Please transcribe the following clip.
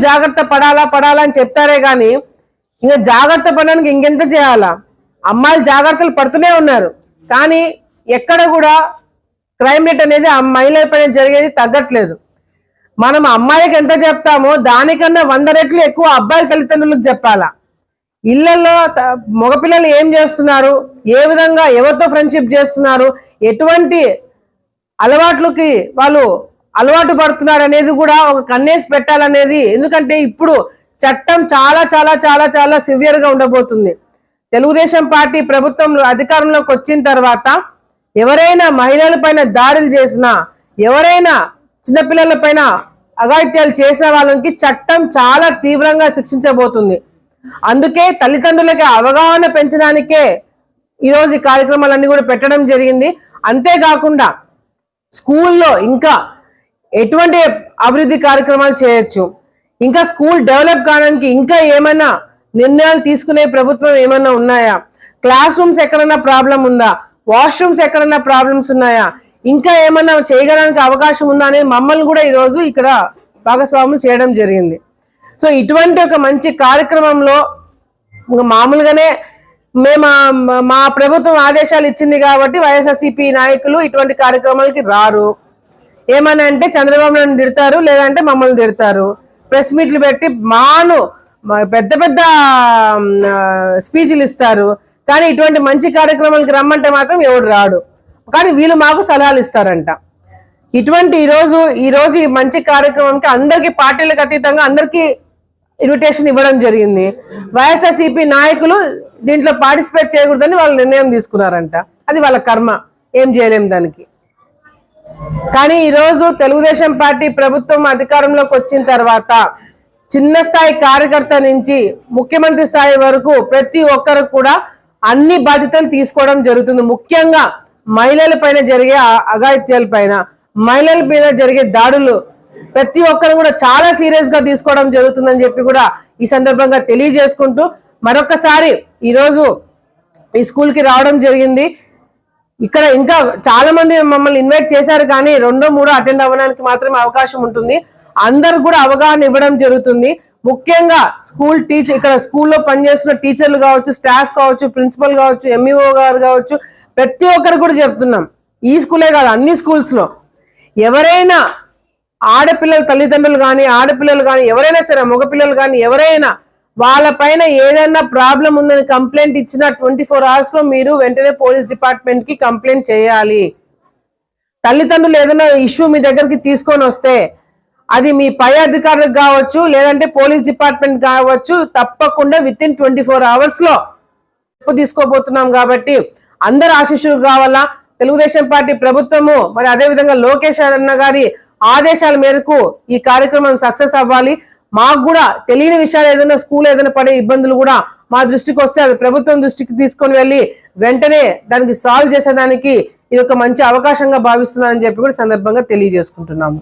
జాగ్రత్త పడాలా అని చెప్తారే కానీ ఇంకా జాగ్రత్త పడడానికి ఇంకెంత చేయాలా? అమ్మాయిలు జాగ్రత్తలు పడుతూనే ఉన్నారు, కానీ ఎక్కడ కూడా క్రైమ్ రేట్ అనేది ఆ మహిళల పైన జరిగేది తగ్గట్లేదు. మనం అమ్మాయికి ఎంత చెప్తామో దానికన్నా 100 రెట్లు ఎక్కువ అబ్బాయిల తల్లిదండ్రులకు చెప్పాలా. ఇళ్లలో మగపిల్లలు ఏం చేస్తున్నారు, ఏ విధంగా ఎవరితో ఫ్రెండ్షిప్ చేస్తున్నారు, ఎటువంటి అలవాట్లకి వాళ్ళు అలవాటు పడుతున్నారు అనేది కూడా ఒక కన్నేసి పెట్టాలనేది. ఎందుకంటే ఇప్పుడు చట్టం చాలా చాలా చాలా చాలా సివియర్ గా ఉండబోతుంది. తెలుగుదేశం పార్టీ ప్రభుత్వంలో అధికారంలోకి వచ్చిన తర్వాత ఎవరైనా మహిళల పైన దాడులు చేసినా, ఎవరైనా చిన్నపిల్లల పైన అఘాయిత్యాలు చేసిన వాళ్ళకి చట్టం చాలా తీవ్రంగా శిక్షించబోతుంది. అందుకే తల్లిదండ్రులకి అవగాహన పెంచడానికే ఈరోజు ఈ కార్యక్రమాలన్నీ కూడా పెట్టడం జరిగింది. అంతేకాకుండా స్కూల్లో ఇంకా ఎటువంటి అభివృద్ధి కార్యక్రమాలు చేయొచ్చు, ఇంకా స్కూల్ డెవలప్ కావడానికి ఇంకా ఏమైనా నిర్ణయాలు తీసుకునే ప్రభుత్వం ఏమైనా ఉన్నాయా, క్లాస్ రూమ్స్ ఎక్కడైనా ప్రాబ్లం ఉందా, వాష్రూమ్స్ ఎక్కడైనా ప్రాబ్లమ్స్ ఉన్నాయా, ఇంకా ఏమైనా చేయడానికి అవకాశం ఉందా అనేది మమ్మల్ని కూడా ఈరోజు ఇక్కడ భాగస్వాములు చేయడం జరిగింది. సో ఇటువంటి ఒక మంచి కార్యక్రమంలో మామూలుగానే మేము మా ప్రభుత్వం ఆదేశాలు ఇచ్చింది కాబట్టి వైఎస్ఆర్సీపీ నాయకులు ఇటువంటి కార్యక్రమాలకి రారు. ఏమన్నా అంటే చంద్రబాబు నాయుడు తిడతారు, లేదంటే మమ్మల్ని తిడతారు, ప్రెస్ మీట్లు పెట్టి పెద్ద పెద్ద స్పీచ్లు ఇస్తారు. కానీ ఇటువంటి మంచి కార్యక్రమాలకి రమ్మంటే మాత్రం ఎవడు రాడు, కానీ వీళ్ళు మాకు సలహాలు ఇస్తారంట. ఇటువంటి ఈరోజు ఈ మంచి కార్యక్రమానికి అందరికీ పార్టీలకు అతీతంగా అందరికీ ఇన్విటేషన్ ఇవ్వడం జరిగింది. వైఎస్ఆర్సీపీ నాయకులు దీంట్లో పార్టిసిపేట్ చేయకూడదని వాళ్ళు నిర్ణయం తీసుకున్నారంట. అది వాళ్ళ కర్మ, ఏం చేయలేం దానికి. కానీ ఈరోజు తెలుగుదేశం పార్టీ ప్రభుత్వం అధికారంలోకి వచ్చిన తర్వాత చిన్న స్థాయి కార్యకర్త నుంచి ముఖ్యమంత్రి స్థాయి వరకు ప్రతి ఒక్కరు కూడా అన్ని బాధ్యతలు తీసుకోవడం జరుగుతుంది. ముఖ్యంగా మహిళల పైన జరిగే అఘాయిత్యాల పైన, మహిళల మీద జరిగే దాడులు ప్రతి ఒక్కరు కూడా చాలా సీరియస్ గా తీసుకోవడం జరుగుతుందని చెప్పి కూడా ఈ సందర్భంగా తెలియజేసుకుంటూ మరొకసారి ఈరోజు ఈ స్కూల్ కి రావడం జరిగింది. ఇక్కడ ఇంకా చాలా మంది మమ్మల్ని ఇన్వైట్ చేశారు, కానీ 2-3 అటెండ్ అవ్వడానికి మాత్రమే అవకాశం ఉంటుంది. అందరు కూడా అవగాహన ఇవ్వడం జరుగుతుంది. ముఖ్యంగా ఇక్కడ స్కూల్లో పనిచేస్తున్న టీచర్లు కావచ్చు, స్టాఫ్ కావచ్చు, ప్రిన్సిపల్ కావచ్చు, ఎంఈఓ గారు కావచ్చు, ప్రతి ఒక్కరు కూడా చెప్తున్నాం. ఈ స్కూలే కాదు, అన్ని స్కూల్స్ లో ఎవరైనా ఆడపిల్లల తల్లిదండ్రులు కానీ, ఆడపిల్లలు కానీ, ఎవరైనా సరే మగపిల్లలు కానీ ఎవరైనా వాళ్ళ పైన ఏదైనా ప్రాబ్లం ఉందని కంప్లైంట్ ఇచ్చిన 24 hours లో మీరు వెంటనే పోలీస్ డిపార్ట్మెంట్ కి కంప్లైంట్ చేయాలి. తల్లిదండ్రులు ఏదైనా ఇష్యూ మీ దగ్గరికి తీసుకొని వస్తే అది మీ పై అధికారులకు కావచ్చు, లేదంటే పోలీస్ డిపార్ట్మెంట్ కావచ్చు, తప్పకుండా విత్-ఇన్ 24 hours లో తీసుకోబోతున్నాం. కాబట్టి అందరు ఆశీస్సులు కావాలా. తెలుగుదేశం పార్టీ ప్రభుత్వము మరి అదే విధంగా లోకేష్ అన్న గారి ఆదేశాల మేరకు ఈ కార్యక్రమం సక్సెస్ అవ్వాలి. మాకు కూడా తెలియని విషయాలు ఏదైనా స్కూల్ ఏదైనా పడే ఇబ్బందులు కూడా మా దృష్టికి వస్తే అది ప్రభుత్వం దృష్టికి తీసుకొని వెళ్ళి వెంటనే దానికి సాల్వ్ చేసేదానికి ఇది ఒక మంచి అవకాశంగా భావిస్తున్నానని చెప్పి కూడా సందర్భంగా తెలియజేసుకుంటున్నాము.